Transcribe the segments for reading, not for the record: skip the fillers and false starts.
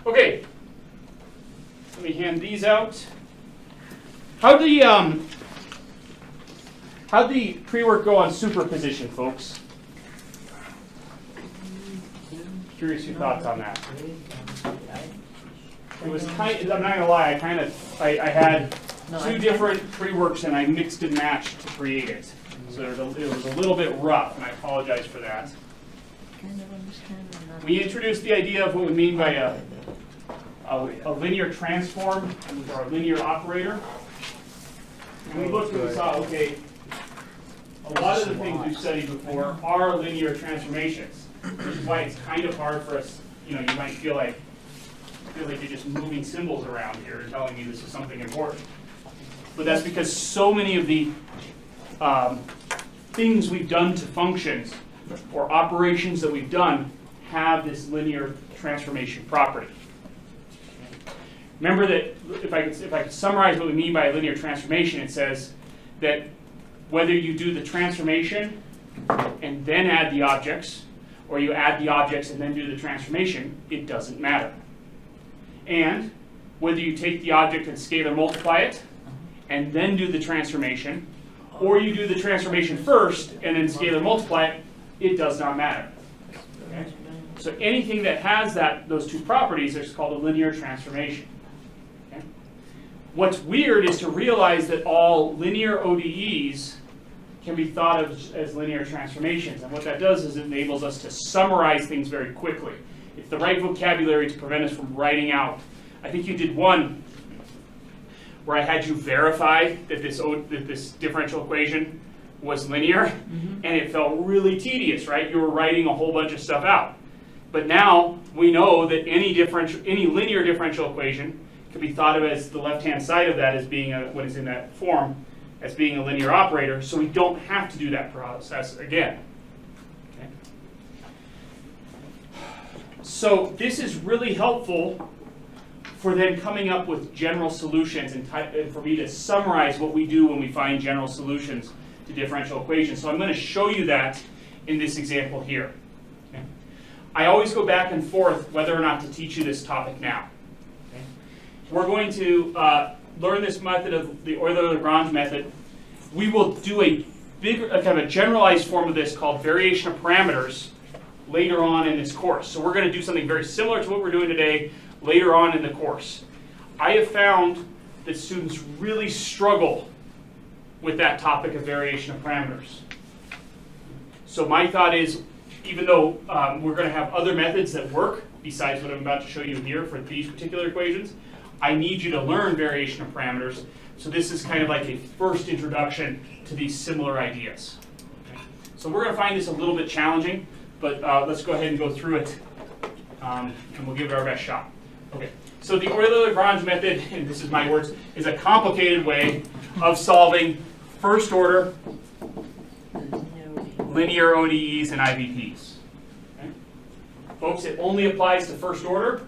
Okay, let me hand these out. How'd the pre-work go on superposition, folks? Curious your thoughts on that. It was I'm not gonna lie, I had two different pre-works and I mixed and matched to create it. So it was a little bit rough, and I apologize for that. We introduced the idea of what we mean by a linear transform or a linear operator. And we looked and we saw, okay, a lot of the things we've studied before are linear transformations, which is why it's kind of hard for us, you might feel like you're just moving symbols around here and telling me this is something important. But that's because so many of the things we've done to functions or operations that we've done have this linear transformation property. Remember that if I could summarize what we mean by a linear transformation, it says that whether you do the transformation and then add the objects, or you add the objects and then do the transformation, it doesn't matter. And whether you take the object and scalar multiply it and then do the transformation, or you do the transformation first and then scalar multiply it, it does not matter. Okay? So anything that has those two properties is called a linear transformation. Okay? What's weird is to realize that all linear ODEs can be thought of as linear transformations. And what that does is it enables us to summarize things very quickly. It's the right vocabulary to prevent us from writing out. I think you did one where I had you verify that this differential equation was linear, and it felt really tedious, right? You were writing a whole bunch of stuff out. But now we know that any linear differential equation can be thought of as the left-hand side of that as being when it's in that form, as being a linear operator, so we don't have to do that process again. Okay? So this is really helpful for then coming up with general solutions and for me to summarize what we do when we find general solutions to differential equations. So I'm going to show you that in this example here. Okay? I always go back and forth whether or not to teach you this topic now. Okay? We're going to learn this method of the Euler-Lagrange method. We will do a kind of a generalized form of this called variation of parameters later on in this course. So we're going to do something very similar to what we're doing today later on in the course. I have found that students really struggle with that topic of variation of parameters. So my thought is, even though we're going to have other methods that work besides what I'm about to show you here for these particular equations, I need you to learn variation of parameters. So this is kind of like a first introduction to these similar ideas. Okay? So we're going to find this a little bit challenging, but let's go ahead and go through it, and we'll give it our best shot. Okay, so the Euler-Lagrange method, and this is my words, is a complicated way of solving first order linear ODEs and IVPs. Okay? Folks, it only applies to first order,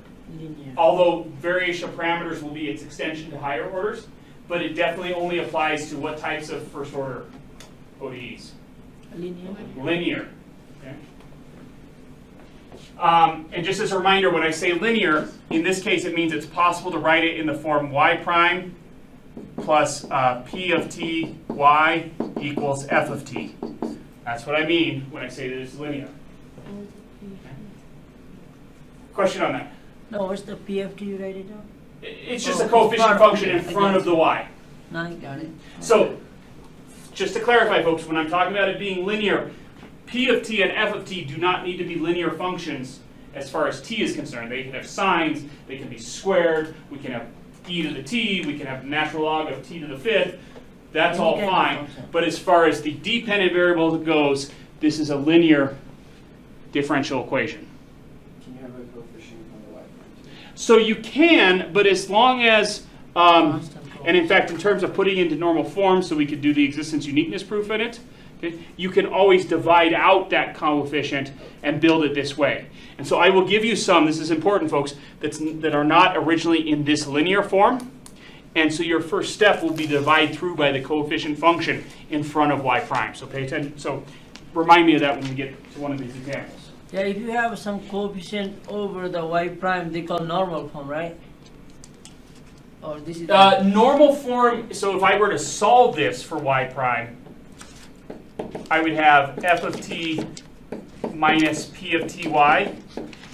although variation of parameters will be its extension to higher orders, but it definitely only applies to what types of first order ODEs? Linear. Okay? And just as a reminder, when I say linear, in this case it means it's possible to write it in the form y prime plus p of t y equals f of t. That's what I mean when I say that it's linear. Okay. Question on that? No, what's the p of t you write it down? It's just a coefficient function in front of the y. No, I got it. So, just to clarify, folks, when I'm talking about it being linear, p of t and f of t do not need to be linear functions as far as t is concerned. They can have signs, they can be squared, we can have e to the t, we can have natural log of t to the fifth. That's all fine. But as far as the dependent variable goes, this is a linear differential equation. Can you have a coefficient on the y prime? So you can, but as long as, and in fact, in terms of putting it into normal form, so we could do the existence uniqueness proof in it, okay, you can always divide out that coefficient and build it this way. And so I will give you some, this is important, folks, that are not originally in this linear form. And so your first step will be to divide through by the coefficient function in front of y prime. So pay attention. So remind me of that when we get to one of these examples. Yeah, if you have some coefficient over the y prime, they call normal form, right? Or this is Normal form, so if I were to solve this for y prime, I would have f of t minus p of ty,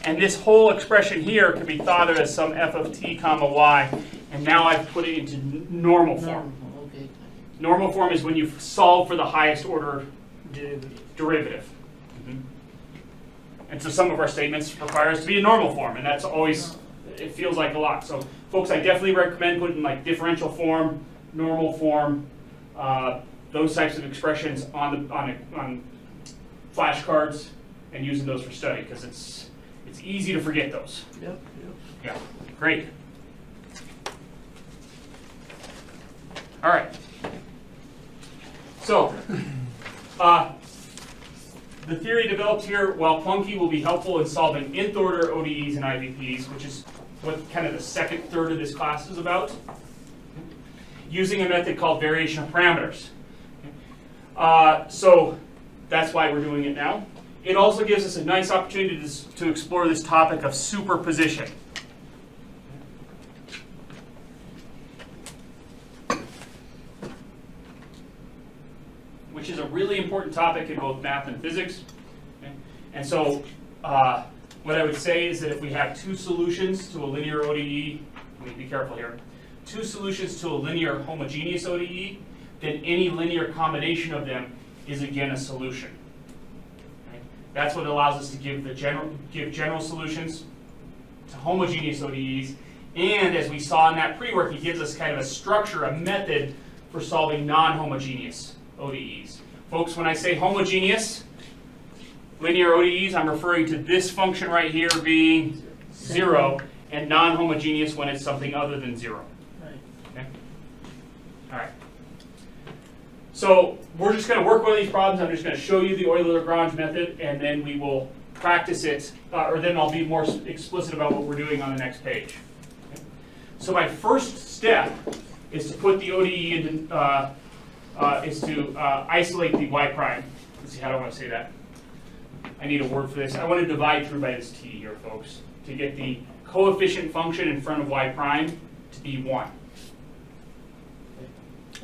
and this whole expression here can be thought of as some f of t comma y, and now I've put it into normal form. normal. Okay. Normal form is when you solve for the highest order derivative. And so some of our statements require us to be in normal form, and that's always, it feels like a lot. So folks, I definitely recommend putting like differential form, normal form, those types of expressions on flashcards and using those for study, because it's easy to forget those. Yep. Yeah, great. All right. So, the theory developed here, while clunky, will be helpful in solving nth order ODEs and IVPs, which is what kind of the second third of this class is about, using a method called variation of parameters. So that's why we're doing it now. It also gives us a nice opportunity to explore this topic of superposition. Which is a really important topic in both math and physics. Okay? And so what I would say is that if we have two solutions to a linear ODE, let me be careful here, two solutions to a linear homogeneous ODE, then any linear combination of them is again a solution. Okay? That's what allows us to give general solutions to homogeneous ODEs, and as we saw in that pre-work, it gives us kind of a structure, a method for solving non-homogeneous ODEs. Folks, when I say homogeneous linear ODEs, I'm referring to this function right here being 0, and non-homogeneous when it's something other than 0. Right. Okay? All right. So we're just going to work one of these problems. I'm just going to show you the Euler-Lagrange method, and then we will practice it, or then I'll be more explicit about what we're doing on the next page. Okay? So my first step is to put the ODE into, isolate the y prime. Let's see, how do I want to say that? I need a word for this. I want to divide through by this t here, folks, to get the coefficient function in front of y prime to be 1.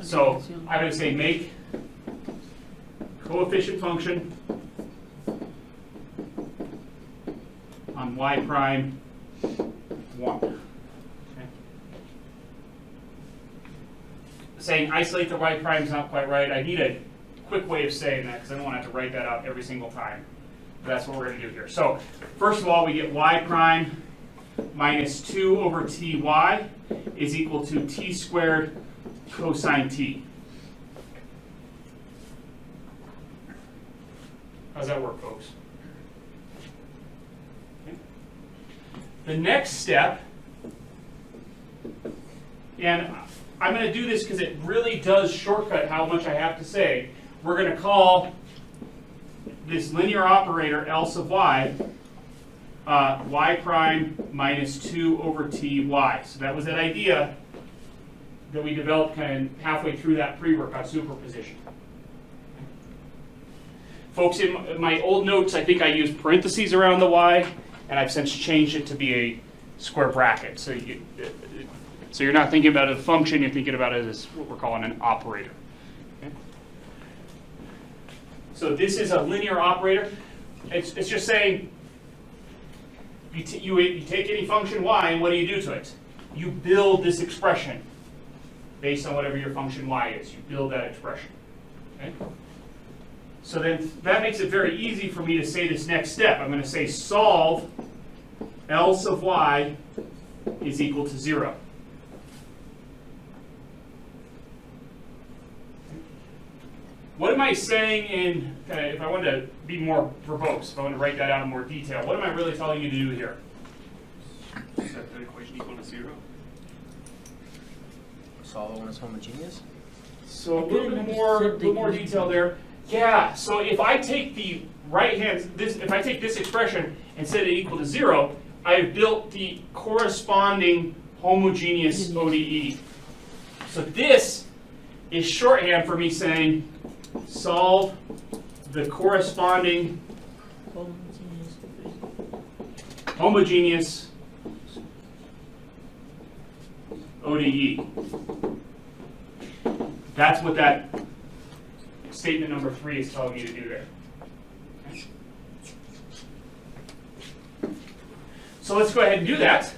So I would say make coefficient function on y prime 1. Okay. Saying isolate the y prime is not quite right. I need a quick way of saying that because I don't want to have to write that out every single time. But that's what we're going to do here. So first of all, we get y prime minus 2 over ty is equal to t squared cosine t. How does that work, folks? Okay. The next step, and I'm going to do this because it really does shortcut how much I have to say. We're going to call this linear operator L sub y y prime minus 2 over ty. So that was that idea that we developed kind of halfway through that pre-work on superposition. Folks, in my old notes, I think I used parentheses around the y, and I've since changed it to be a square bracket. So you're not thinking about a function, you're thinking about it as what we're calling an operator. Okay? So this is a linear operator. It's just saying you take any function y, and what do you do to it? You build this expression based on whatever your function y is. You build that expression. Okay? So then that makes it very easy for me to say this next step. I'm going to say solve L sub y is equal to 0. What am I saying in, if I wanted to be more verbose, if I want to write that out in more detail, what am I really telling you to do here? Set the equation equal to 0. Solve it when it's homogeneous? So a little bit more detail there. Yeah, so if I take the right hand, if I take this expression and set it equal to 0, I've built the corresponding homogeneous ODE. So this is shorthand for me saying solve the corresponding homogeneous ODE. That's what that statement number 3 is telling you to do there. Okay. So let's go ahead and do that.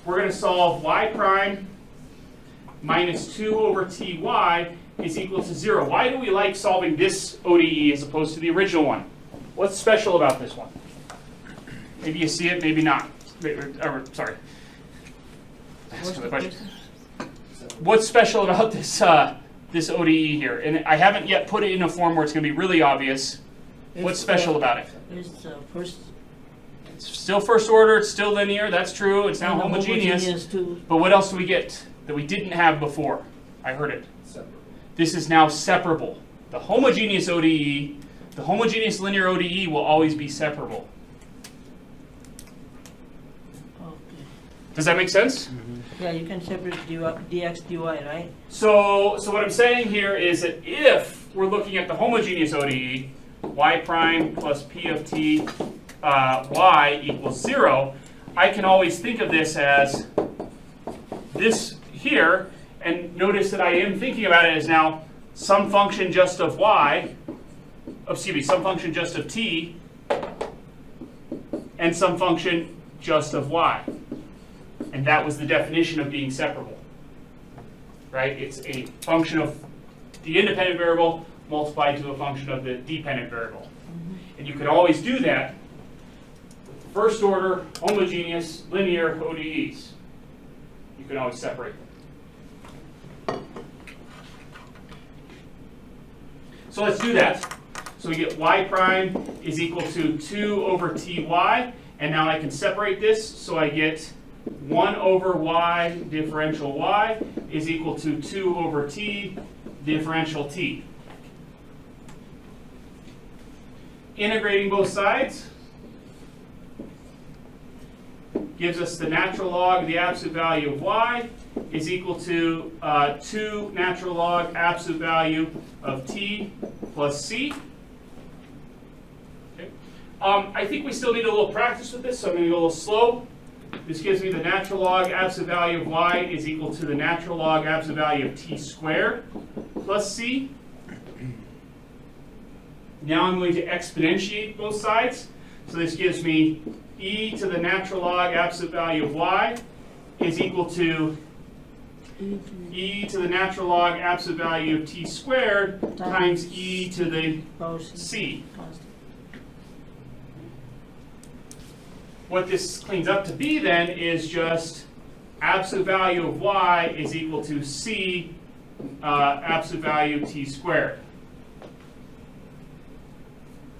We're going to solve y prime minus 2 over ty is equal to 0. Why do we like solving this ODE as opposed to the original one? What's special about this one? Maybe you see it, maybe not. Sorry. That's another question. What's special about this this ODE here? And I haven't yet put it in a form where it's going to be really obvious. What's special about it? It's first. It's still first order. It's still linear. That's true. It's now and homogeneous. too. But what else do we get that we didn't have before? I heard it. Separable. This is now separable. The homogeneous ODE, the homogeneous linear ODE will always be separable. Okay. Does that make sense? Yeah, you can separate dx dy, right? So what I'm saying here is that if we're looking at the homogeneous ODE, y prime plus p of t y equals 0, I can always think of this as this here, and notice that I am thinking about it as now some function just of y, some function just of t, and some function just of y. And that was the definition of being separable, right? It's a function of the independent variable multiplied to a function of the dependent variable. And you could always do that with first order, homogeneous, linear ODEs. You can always separate them. So let's do that. So we get y prime is equal to 2 over ty, and now I can separate this, so I get 1 over y differential y is equal to 2 over t differential t. Integrating both sides gives us the natural log of the absolute value of y is equal to 2 natural log absolute value of t plus c. Okay. I think we still need a little practice with this, so I'm going to go a little slow. This gives me the natural log absolute value of y is equal to the natural log absolute value of t squared plus c. Now I'm going to exponentiate both sides. So this gives me e to the natural log absolute value of y is equal to e to the natural log absolute value of t squared times e to the c. What this cleans up to be then is just absolute value of y is equal to c absolute value t squared.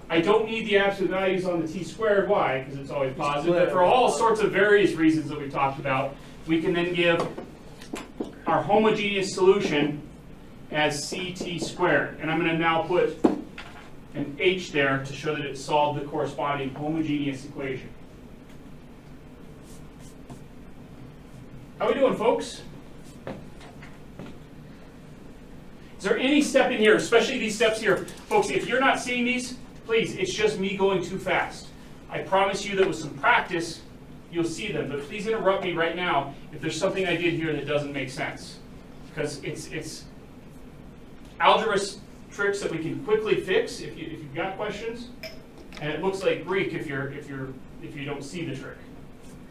I don't need the absolute values on the t squared y because it's always positive, but for all sorts of various reasons that we've talked about, we can then give our homogeneous solution as ct squared. And I'm going to now put an h there to show that it solved the corresponding homogeneous equation. How we doing, folks? Is there any step in here, especially these steps here? Folks, if you're not seeing these, please, it's just me going too fast. I promise you that with some practice, you'll see them. But please interrupt me right now if there's something I did here that doesn't make sense. Because it's algebra tricks that we can quickly fix if you've got questions. And it looks like Greek if you don't see the trick.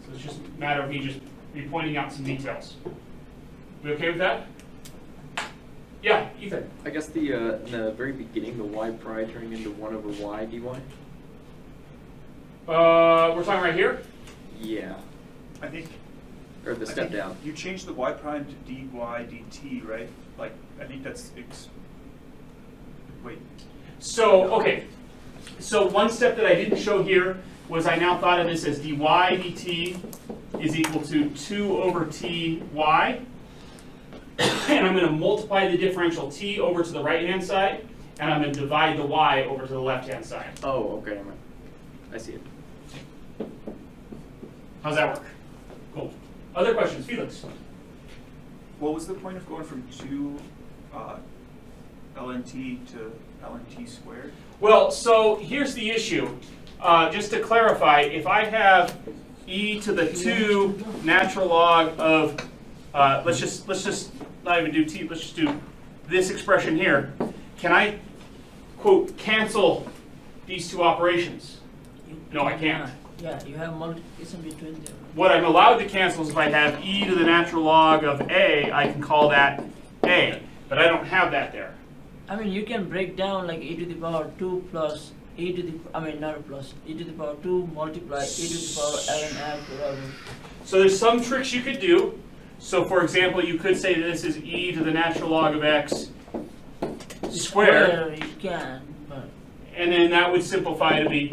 So it's just a matter of me just pointing out some details. We okay with that? Yeah, Ethan. I guess in the very beginning, the y prime turning into 1 over y dy? We're talking right here? Yeah. I think. Or the step down. You changed the y prime to dy dt, right? Like, I think that's. Wait. So, okay. So one step that I didn't show here was I now thought of this as dy dt is equal to 2 over ty. And I'm going to multiply the differential t over to the right-hand side, and I'm going to divide the y over to the left-hand side. Oh, okay. I see it. How's that work? Cool. Other questions? Felix? What was the point of going from 2 ln t to ln t squared? Well, so here's the issue. Just to clarify, if I have e to the 2 natural log of, let's just not even do t, let's just do this expression here. Can I, quote, cancel these two operations? No, I can't. Yeah, you have multiplication between them. What I'm allowed to cancel is if I have e to the natural log of a, I can call that a, but I don't have that there. I mean, you can break down like e to the power 2 plus e to the, I mean, not plus, e to the power 2 multiply e to the power ln f, whatever. So there's some tricks you could do. So for example, you could say this is e to the natural log of x squared, You can, but and then that would simplify to be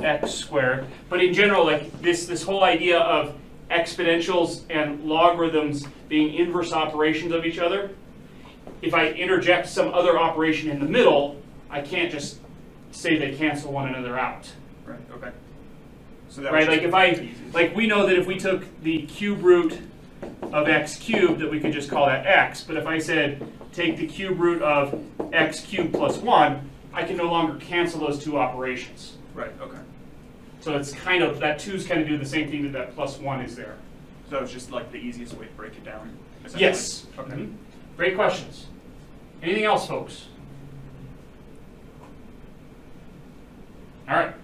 x squared. But in general, like this whole idea of exponentials and logarithms being inverse operations of each other, if I interject some other operation in the middle, I can't just say they cancel one another out. Right, okay. So that Right, was like if just I, the easiest. like we know that if we took the cube root of x cubed, that we could just call that x. But if I said take the cube root of x cubed plus 1, I can no longer cancel those two operations. Right, okay. So it's kind of, that 2's kind of do the same thing that that plus 1 is there. So it's just like the easiest way to break it down, essentially? Yes. Okay. Mhm. Great questions. Anything else, folks? All right.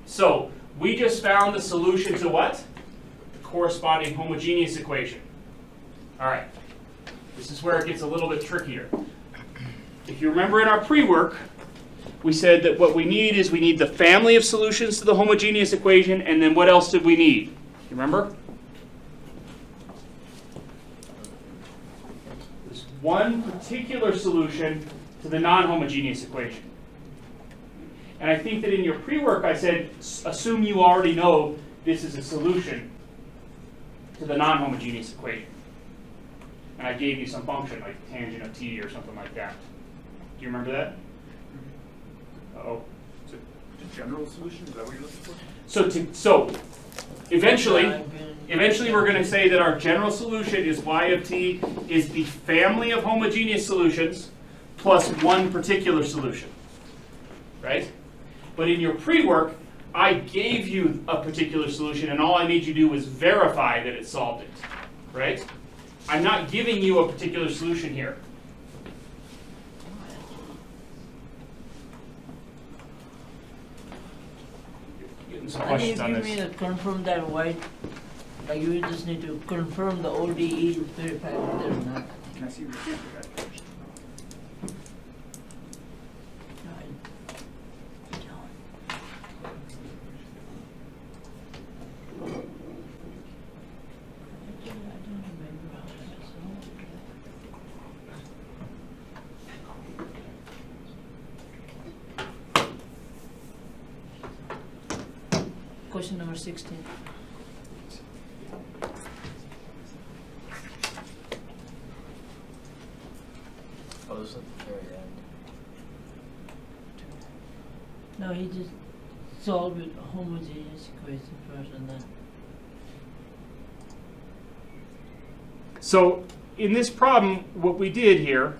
So we just found the solution to what? The corresponding homogeneous equation. All right. This is where it gets a little bit trickier. If you remember in our pre-work, we said that what we need is we need the family of solutions to the homogeneous equation, and then what else did we need? You remember? There's one particular solution to the non-homogeneous equation. And I think that in your pre-work I said, assume you already know this is a solution to the non-homogeneous equation. And I gave you some function like tangent of t or something like that. Do you remember that? Uh-oh. So the general solution, is that what you're looking for? So eventually we're going to say that our general solution is y of t is the family of homogeneous solutions plus one particular solution. Right? But in your pre-work, I gave you a particular solution, and all I made you do was verify that it solved it. Right? I'm not giving you a particular solution here. Getting some and you questions on give me this. the confirm that white, like you just need to confirm the ODE, verify whether or not. Can I see your that first? No, I don't. Actually, I don't remember how to solve it. Question number 16. Oh, this is at the very end. No, he just solved with a homogeneous equation first and then. So in this problem, what we did here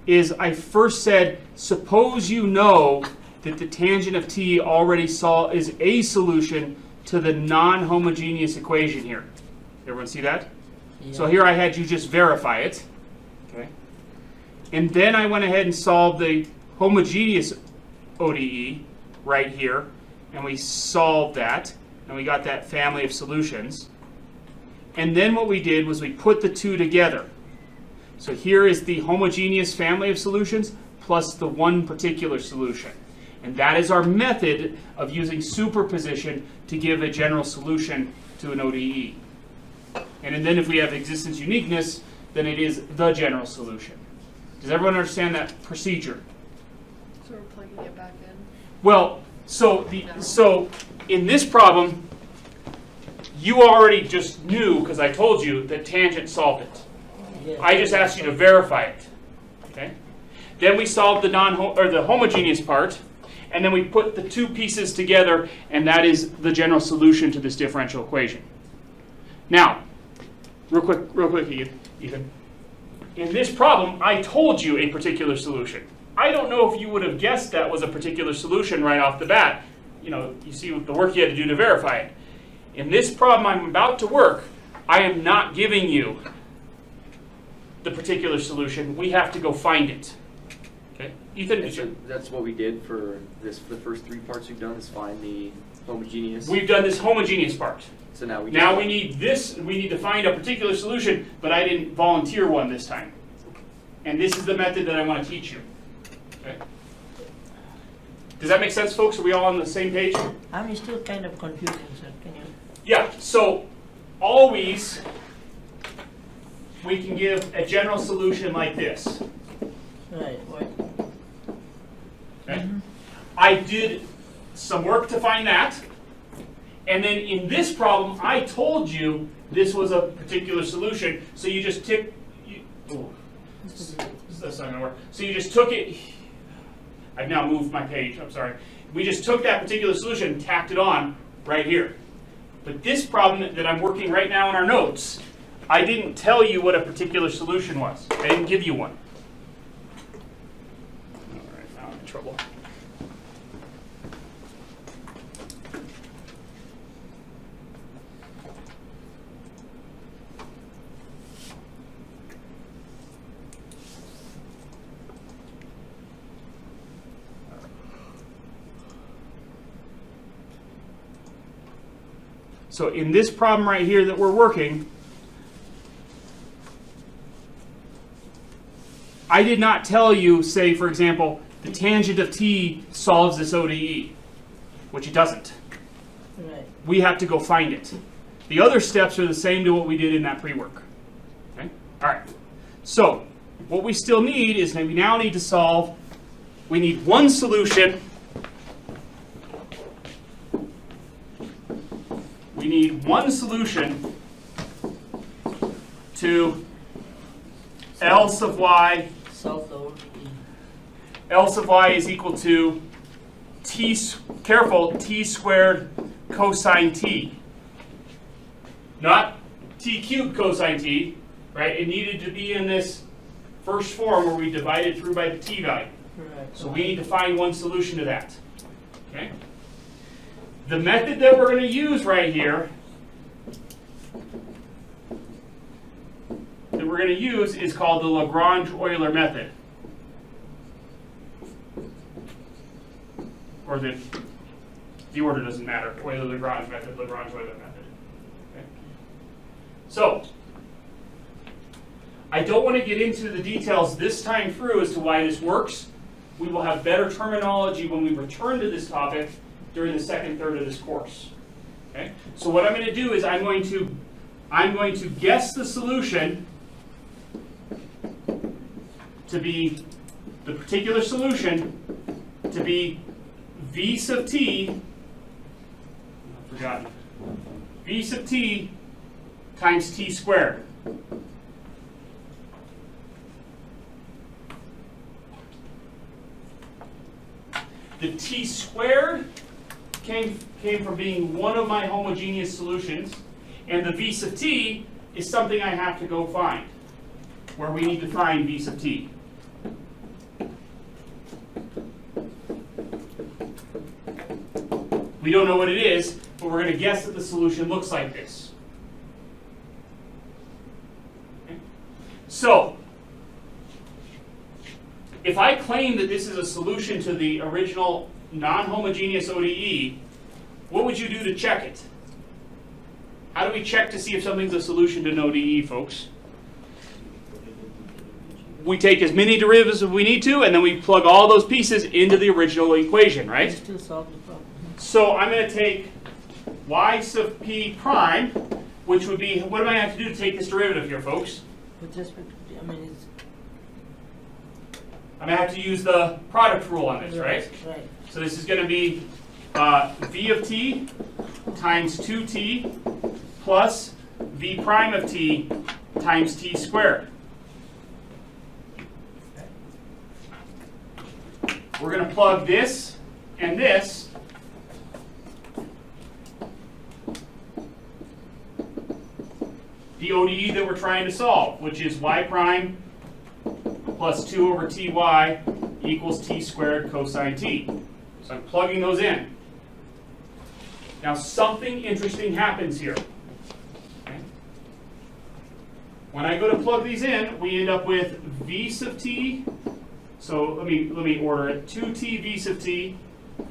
is I first said, suppose you know that the tangent of t already is a solution to the non-homogeneous equation here. Everyone see that? Yeah. So here I had you just verify it. Okay. And then I went ahead and solved the homogeneous ODE right here. And we solved that. And we got that family of solutions. And then what we did was we put the two together. So here is the homogeneous family of solutions plus the one particular solution. And that is our method of using superposition to give a general solution to an ODE. And then if we have existence uniqueness, then it is the general solution. Does everyone understand that procedure? So we're plugging it back in? Well, so in this problem, you already just knew, because I told you, that tangent solved it. Yeah. I just asked you to verify it. Okay? Then we solved the homogeneous part, and then we put the two pieces together, and that is the general solution to this differential equation. Now, real quick, Ethan. In this problem, I told you a particular solution. I don't know if you would have guessed that was a particular solution right off the bat. you see the work you had to do to verify it. In this problem I'm about to work, I am not giving you the particular solution. We have to go find it. Okay, Ethan, And so that's what we did for this. The first 3 parts we've done is find the homogeneous. we've done this homogeneous part. So now we Now we need this. We need to find a particular solution, but I didn't volunteer one this time. And this is the method that I want to teach you. Okay. Does that make sense, folks? Are we all on the same page? I'm still kind of confusing, sir. Can you? Yeah, so always we can give a general solution like this. Right. What? Okay? I did some work to find that, and then in this problem I told you this was a particular solution, so you just tick. That's not going to work. So you just took it. I've now moved my page. I'm sorry. We just took that particular solution and tacked it on right here. But this problem that I'm working right now in our notes, I didn't tell you what a particular solution was. I didn't give you one. All right, now I'm in trouble. So in this problem right here that we're working, I did not tell you, say, for example, the tangent of t solves this ODE, which it doesn't. Right. We have to go find it. The other steps are the same to what we did in that pre-work. Okay? All right. So what we still need is we now need to solve, we need one solution. We need one solution to L sub y. Solve the ODE. L sub y is equal to t, careful, t squared cosine t. Not t cubed cosine t, right? It needed to be in this first form where we divided through by the t value. Right. So we need to find one solution to that. Okay? The method that we're going to use right here, is called the Lagrange-Euler method. Or the order doesn't matter. Euler-Lagrange method, Lagrange-Euler method. Okay? So, I don't want to get into the details this time through as to why this works. We will have better terminology when we return to this topic during the second third of this course. Okay? So what I'm going to do is I'm going to guess the solution to be the particular solution to be v sub t. I forgot. V sub t times t squared. The t squared came from being one of my homogeneous solutions, and the v sub t is something I have to go find, where we need to find v sub t. We don't know what it is, but we're going to guess that the solution looks like this. Okay? So, if I claim that this is a solution to the original non-homogeneous ODE, what would you do to check it? How do we check to see if something's a solution to an ODE, folks? We take as many derivatives as we need to, and then we plug all those pieces into the original equation, You right? still solve the problem. So I'm going to take y sub p prime, which would be, what am I going to have to do to take this derivative here, folks? With respect to, it's I'm going to have to use the product rule on this, right? Right. So this is going to be v of t times 2t plus v prime of t times t squared. We're going to plug this and this the ODE that we're trying to solve, which is y prime plus 2 over ty equals t squared cosine t. So I'm plugging those in. Now something interesting happens here. Okay? When I go to plug these in, we end up with v sub t. So let me order it. 2t v sub t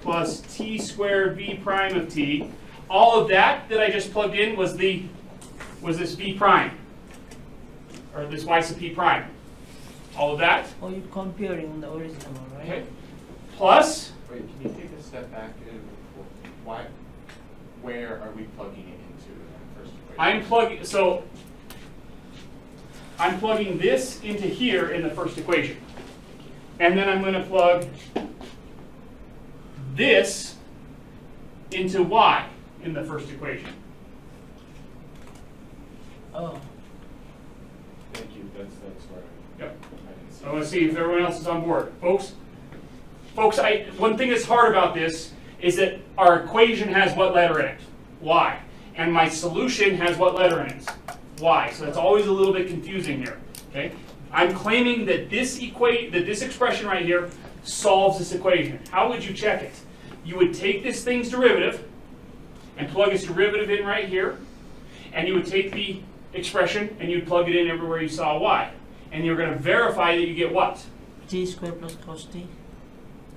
plus t squared v prime of t. All of that I just plugged in was this v prime, or this y sub p prime. All of that. Oh, you're comparing the original one, right? Okay. Plus. Wait, can you take a step back and why? Where are we plugging it into in that first equation? I'm plugging this into here in the first equation. And then I'm going to plug this into y in the first equation. Oh, Thank you. That's where Yep. I didn't see. So let's see if everyone else is on board. Folks, one thing that's hard about this is that our equation has what letter in it? Y. And my solution has what letter in it? Y. So that's always a little bit confusing here. Okay? I'm claiming that this expression right here solves this equation. How would you check it? You would take this thing's derivative and plug its derivative in right here, and you would take the expression and you'd plug it in everywhere you saw y. And you're going to verify that you get what? t squared plus cos t.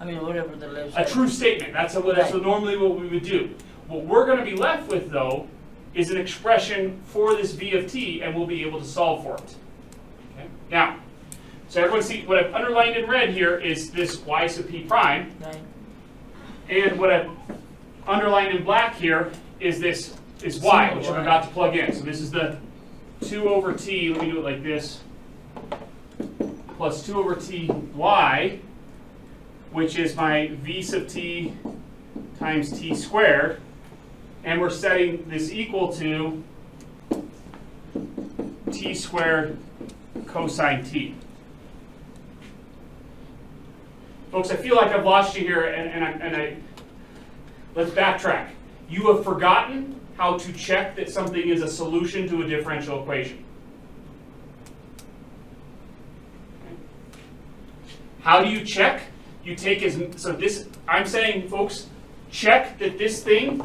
I mean, whatever the left A side. true statement. That's normally what we would do. What we're going to be left with, though, is an expression for this v of t, and we'll be able to solve for it. Okay? Now, so everyone see what I've underlined in red here is this y sub p prime, Right. and what I've underlined in black here is this is y, which I'm about to plug in. So this is the 2 over t. Let me do it like this. Plus 2 over t y, which is my v sub t times t squared. And we're setting this equal to t squared cosine t. Folks, I feel like I've lost you here, and let's backtrack. You have forgotten how to check that something is a solution to a differential equation. How do you check? You take I'm saying, folks, check that this thing,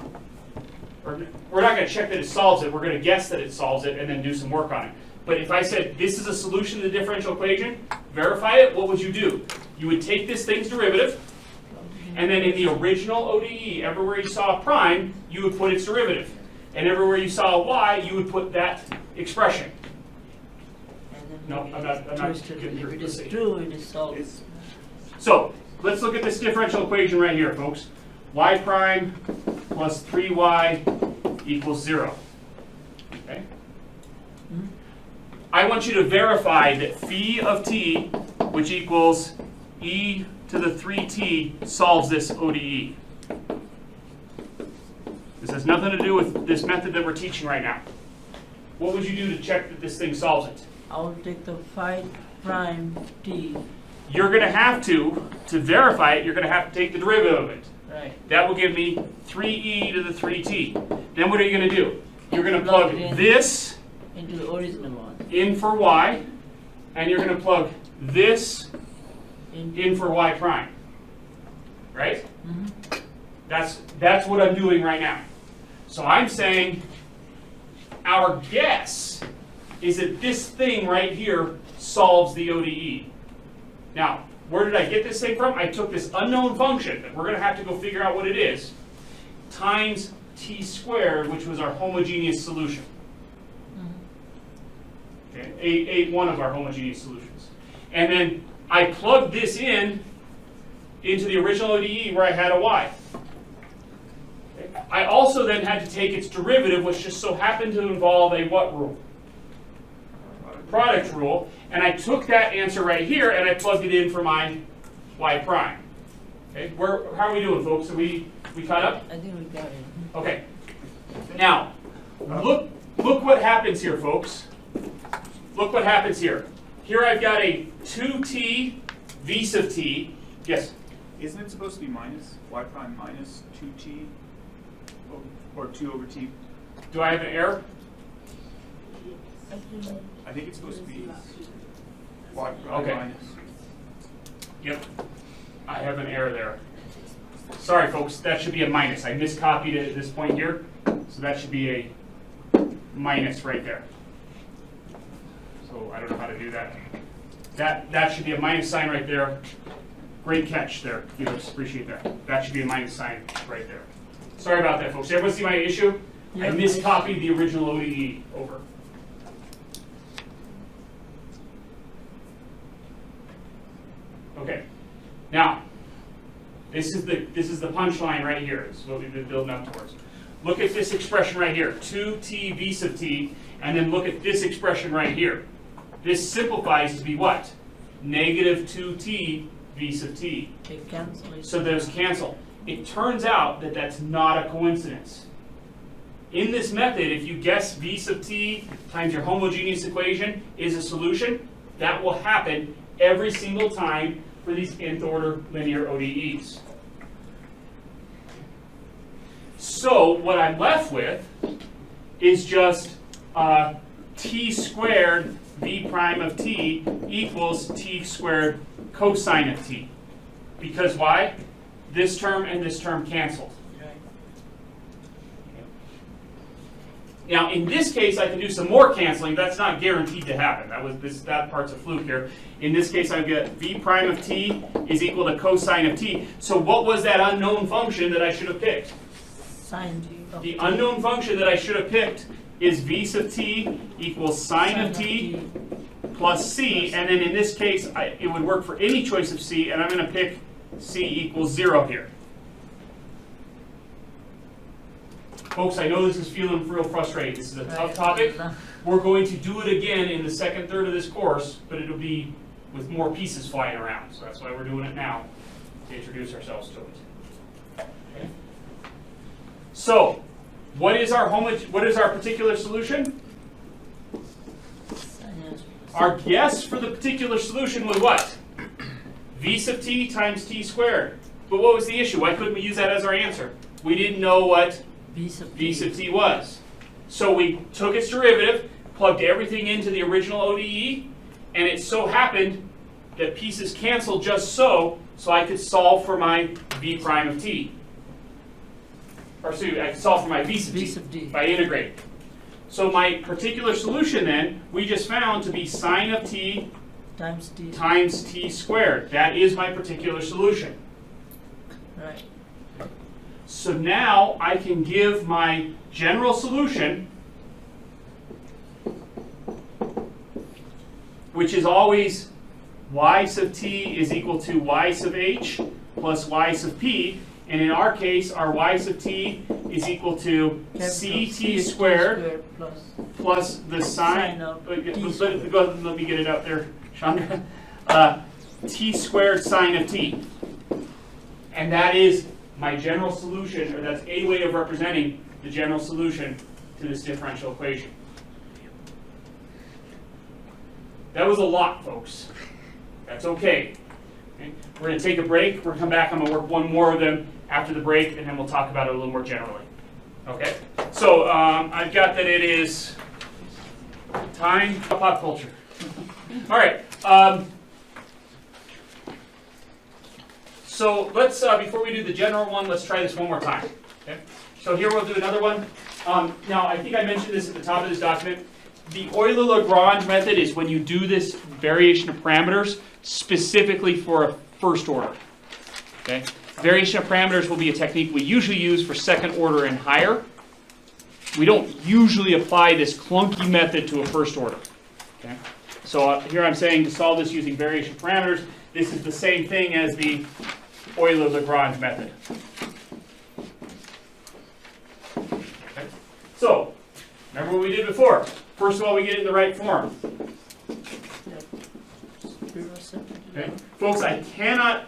or we're not going to check that it solves it, we're going to guess that it solves it and then do some work on it. But if I said this is a solution to the differential equation, verify it, what would you do? You would take this thing's derivative, and then in the original ODE, everywhere you saw a prime, you would put its derivative. And everywhere you saw a y, you would put that expression. And then No, maybe I'm not it's twisted. getting your If it is pussy. true, it is solved. So let's look at this differential equation right here, folks. Y prime plus 3y equals 0. Okay? Mhm. I want you to verify that phi of t, which equals e to the 3t, solves this ODE. This has nothing to do with this method that we're teaching right now. What would you do to check that this thing solves it? I will take the phi prime t. You're going to have to verify it, you're going to have to take the derivative of it. Right. That will give me 3e to the 3t. Then what are you going to do? You're going to Plug plug it in. this Into the original one. in for y, and you're going to plug this Into in for y prime. Right? Mhm. That's what I'm doing right now. So I'm saying our guess is that this thing right here solves the ODE. Now, where did I get this thing from? I took this unknown function that we're going to have to go figure out what it is, times t squared, which was our homogeneous solution. Okay, one of our homogeneous solutions. And then I plugged this into the original ODE where I had a y. Okay. I also then had to take its derivative, which just so happened to involve a what rule? Product rule. And I took that answer right here and I plugged it in for my y prime. Okay, how are we doing, folks? Are we caught up? I think we got it. Okay. Now, look what happens here, folks. Look what happens here. Here I've got a 2t v sub t. Yes? Isn't it supposed to be minus y prime minus 2t or 2 over t? Do I have an error? I think it's supposed to be y prime Okay. minus. Yep. I have an error there. Sorry, folks, that should be a minus. I miscopied it at this point here, so that should be a minus right there. So I don't know how to do that. That should be a minus sign right there. Great catch there, Felix. Appreciate that. That should be a minus sign right there. Sorry about that, folks. Everyone see my issue? I Yeah. miscopied the original ODE over. Okay. Now, this is the punchline right here. This is what we've been building up towards. Look at this expression right here, 2t v sub t, and then look at this expression right here. This simplifies to be what? Negative 2t v sub t. They cancel it. So those cancel. It turns out that that's not a coincidence. In this method, if you guess v sub t times your homogeneous equation is a solution, that will happen every single time for these nth order linear ODEs. So what I'm left with is just t squared v prime of t equals t squared cosine of t. Because why? This term and this term canceled. Now, in this case, I can do some more canceling. That's not guaranteed to happen. That part's a fluke here. In this case, I get v prime of t is equal to cosine of t. So what was that unknown function that I should have picked? Sine t. of The t. unknown function that I should have picked is v sub t equals sine of t plus c. And then in this case, it would work for any choice of c, and I'm going to pick c equals 0 here. Folks, I know this is feeling real frustrating. This is a tough topic. We're going to do it again in the second third of this course, but it'll be with more pieces flying around. So that's why we're doing it now, to introduce ourselves to it. Okay. So, what is our particular solution? Sine Our guess for the particular solution was what? V sub t times t squared. But what was the issue? Why couldn't we use that as our answer? We didn't know what v sub v t. sub t was. So we took its derivative, plugged everything into the original ODE, and it so happened that pieces canceled just so I could solve for my v prime of t. Or excuse me, I could solve for my v sub V t sub t. by integrating. So my particular solution then, we just found to be sine of t Times t. times t squared. That is my particular solution. Right. So now I can give my general solution, which is always y sub t is equal to y sub h plus y sub p. And in our case, our y sub t is equal to Capital ct squared plus plus the Sine sine. of Let t let me get it out there, Chandra. T squared sine of t. And that is my general solution, or that's a way of representing the general solution to this differential equation. That was a lot, folks. That's okay. Okay? We're going to take a break. We're going to come back. I'm going to work one more of them after the break, and then we'll talk about it a little more generally. Okay? So I've got that it is time for pop culture. All right. So let's, before we do the general one, let's try this one more time. Okay? So here we'll do another one. Now, I think I mentioned this at the top of this document. The Euler-Lagrange method is when you do this variation of parameters specifically for a first order. Okay? Variation of parameters will be a technique we usually use for second order and higher. We don't usually apply this clunky method to a first order. Okay? So here I'm saying to solve this using variation of parameters, this is the same thing as the Euler-Lagrange method. Okay. So, remember what we did before. First of all, we get it in the right form. Okay. Folks, I cannot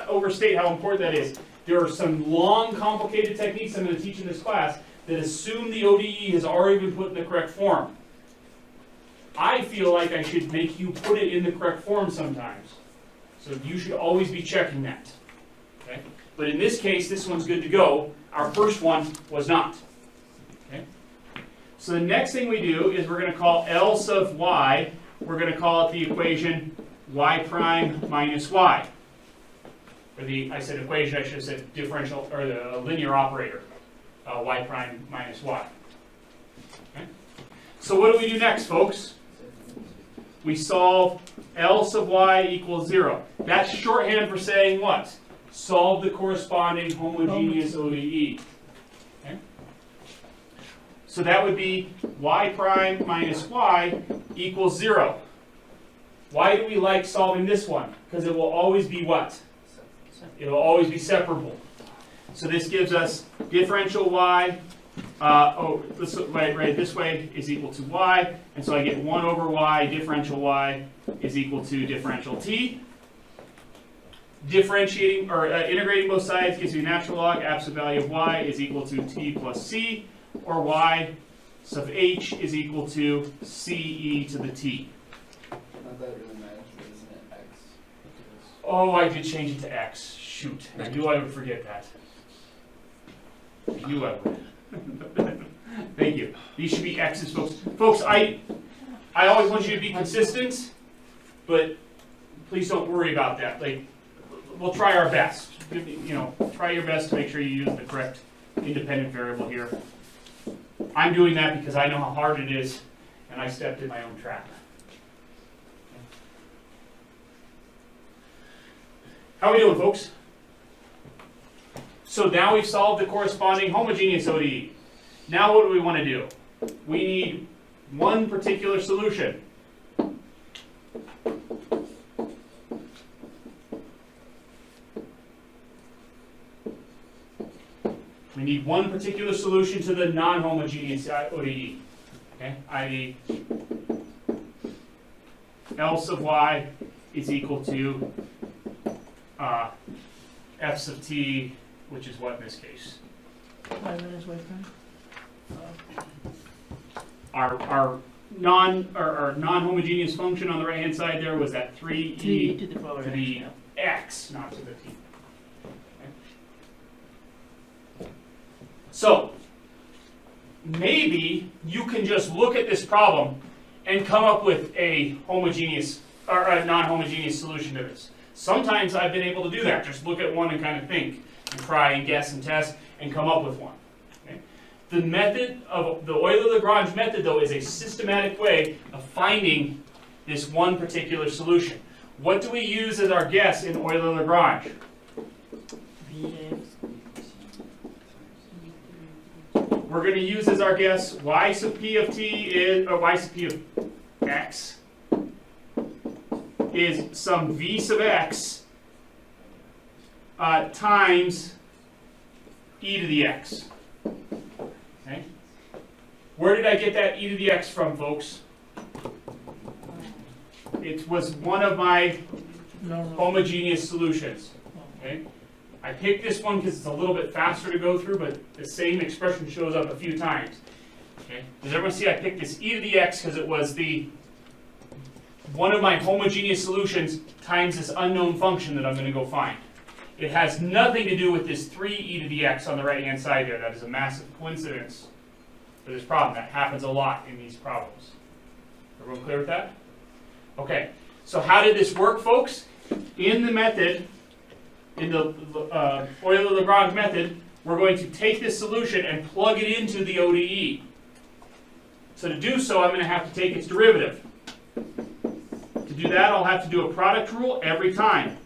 overstate how important that is. There are some long, complicated techniques I'm going to teach in this class that assume the ODE has already been put in the correct form. I feel like I should make you put it in the correct form sometimes. So you should always be checking that. Okay? But in this case, this one's good to go. Our first one was not. Okay? So the next thing we do is we're going to call L sub y, we're going to call it the equation y prime minus y. or I said equation, I should have said differential, or the linear operator, y prime minus y. Okay? So what do we do next, folks? We solve L sub y equals 0. That's shorthand for saying what? Solve the corresponding homogeneous ODE. Okay? So that would be y prime minus y equals 0. Why do we like solving this one? Because it will always be what? It will always be separable. So this gives us differential y, right this way is equal to y, and so I get 1 over y, differential y is equal to differential t. Differentiating, or integrating both sides gives you natural log, absolute value of y is equal to t plus c, or y sub h is equal to ce to the t. Not that it really matters, isn't it? X. Oh, I did change it to x. Shoot, I knew I would forget that. I knew I would. Thank you. These should be x's, folks. Folks, I always want you to be consistent, but please don't worry about that. Like, we'll try our best. You know, try your best to make sure you use the correct independent variable here. I'm doing that because I know how hard it is, and I stepped in my own trap. How are we doing, folks? So now we've solved the corresponding homogeneous ODE. Now what do we want to do? We need one particular solution. We need one particular solution to the non-homogeneous ODE. Okay? i.e. L sub y is equal to f sub t, which is what in this case? Y minus y prime. Our non-homogeneous function on the right hand side there was that 3e 3 to the power to x. the x, not to the t. Okay. So maybe you can just look at this problem and come up with a homogeneous or a non-homogeneous solution to this. Sometimes I've been able to do that. Just look at one and kind of think and try and guess and test and come up with one. Okay? The method of the Euler-Lagrange method, though, is a systematic way of finding this one particular solution. What do we use as our guess in Euler-Lagrange? We're going to use as our guess y sub p of t is, or y sub p of x is some v sub x times e to the x. Okay? Where did I get that e to the x from, folks? It was one of my homogeneous solutions. Okay? I picked this one because it's a little bit faster to go through, but the same expression shows up a few times. Okay? Does everyone see I picked this e to the x because it was the one of my homogeneous solutions times this unknown function that I'm going to go find. It has nothing to do with this 3e to the x on the right-hand side there. That is a massive coincidence for this problem. That happens a lot in these problems. Everyone clear with that? Okay, so how did this work, folks? In the method, in the Euler-Lagrange method, we're going to take this solution and plug it into the ODE. So to do so, I'm going to have to take its derivative. To do that, I'll have to do a product rule every time.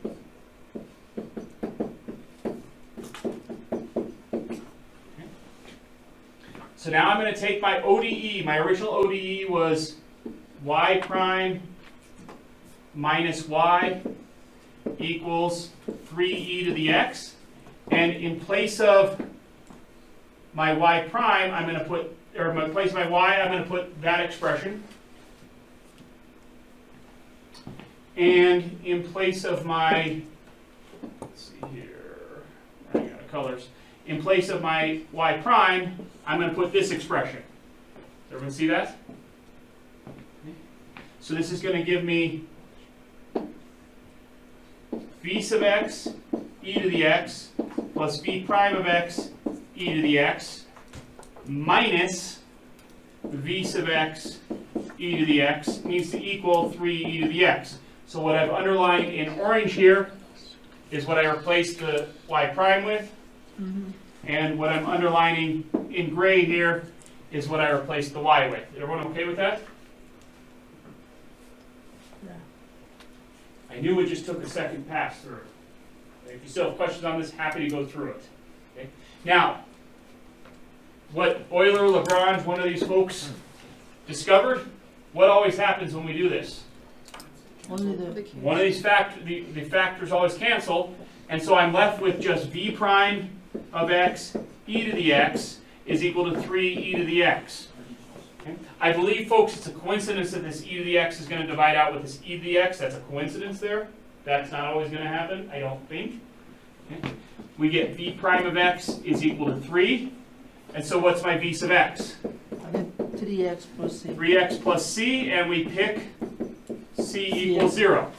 So now I'm going to take my ODE. My original ODE was y prime minus y equals 3e to the x. And in place of my y prime, I'm going to put, or in place of my y, I'm going to put that expression. And in place of my, let's see here, running out of colors. In place of my y prime, I'm going to put this expression. Does everyone see that? So this is going to give me v sub x e to the x plus v prime of x e to the x minus v sub x e to the x needs to equal 3e to the x. So what I've underlined in orange here is what I replaced the y prime with. And what I'm underlining in gray here is what I replaced the y with. Everyone okay with that? Yeah. I knew it just took a second pass through. Okay, if you still have questions on this, happy to go through it. Okay? Now, what Euler, Lagrange, one of these folks discovered, what always happens when we do this? Only the One of these the factors always cancel, and so I'm left with just v prime of x e to the x is equal to 3 e to the x. Okay? I believe, folks, it's a coincidence that this e to the x is going to divide out with this e to the x. That's a coincidence there. That's not always going to happen, I don't think. Okay? We get v prime of x is equal to 3. And so what's my v sub x? I get 3x plus c. 3x plus c, and we pick c equals 0.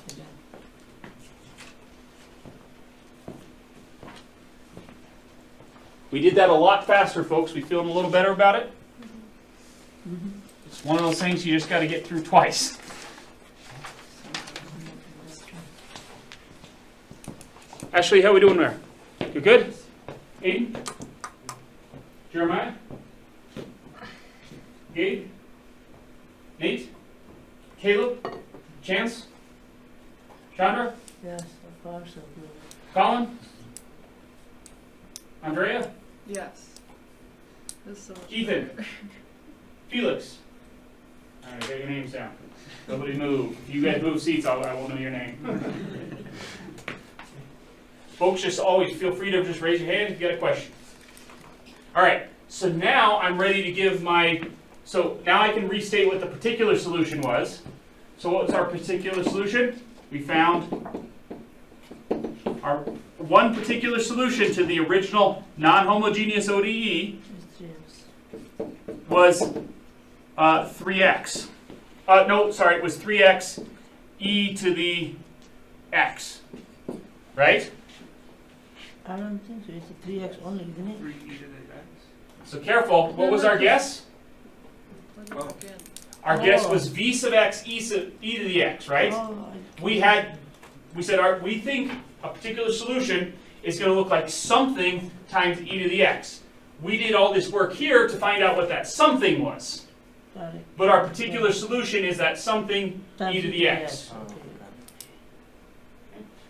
We did that a lot faster, folks. We feeling a little better about it? It's one of those things you just got to get through twice. Ashley, how we doing there? You good? Aiden? Jeremiah? Gabe? Nate? Caleb? Chance? Chandra? Yes, so far so good. Colin? Andrea? Yes. This is so much Ethan. better. Felix? All right, get your names down. Nobody move. If you guys move seats, I won't know your name. Folks, just always feel free to just raise your hand if you got a question. All right, so now I'm ready to give so now I can restate what the particular solution was. So what was our particular solution? We found our one particular solution to the original non-homogeneous ODE It's 3x. was 3x. No, sorry, it was 3x e to the x. Right? I don't think so. It's a 3x only, isn't it? 3 e to the x. So careful. What was our guess? Let me Oh. look in. Our guess was v sub x e to the x, right? Oh, We said we think a particular solution is going to look like something times e to the x. We did all this work here to find out what that something was. got it. But our particular solution is that something Times e to the x. Okay.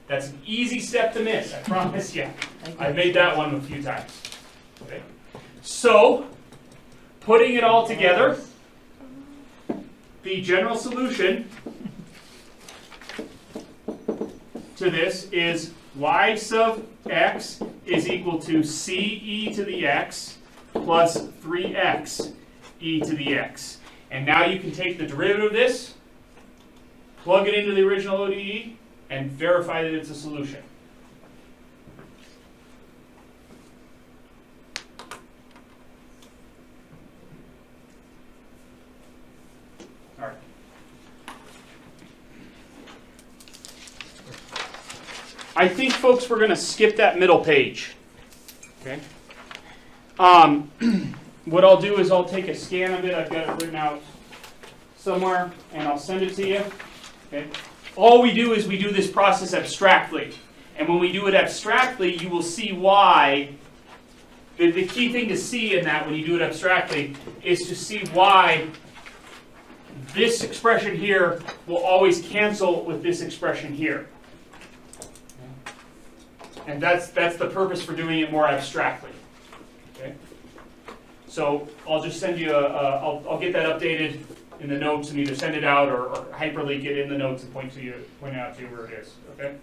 That's an easy step to miss, I promise you. I I've made that one a few times. Okay. So, putting it all together, the general solution to this is y sub x is equal to c e to the x plus 3x e to the x. And now you can take the derivative of this, plug it into the original ODE, and verify that it's a solution. All right. I think, folks, we're going to skip that middle page. Okay. What I'll do is I'll take a scan of it. I've got it written out somewhere, and I'll send it to you. Okay. All we do is we do this process abstractly. And when we do it abstractly, you will see why. The key thing to see in that when you do it abstractly is to see why this expression here will always cancel with this expression here. And that's the purpose for doing it more abstractly. Okay? So I'll just send you I'll get that updated in the notes and either send it out or hyperlink it in the notes and point out to you where it is. Okay?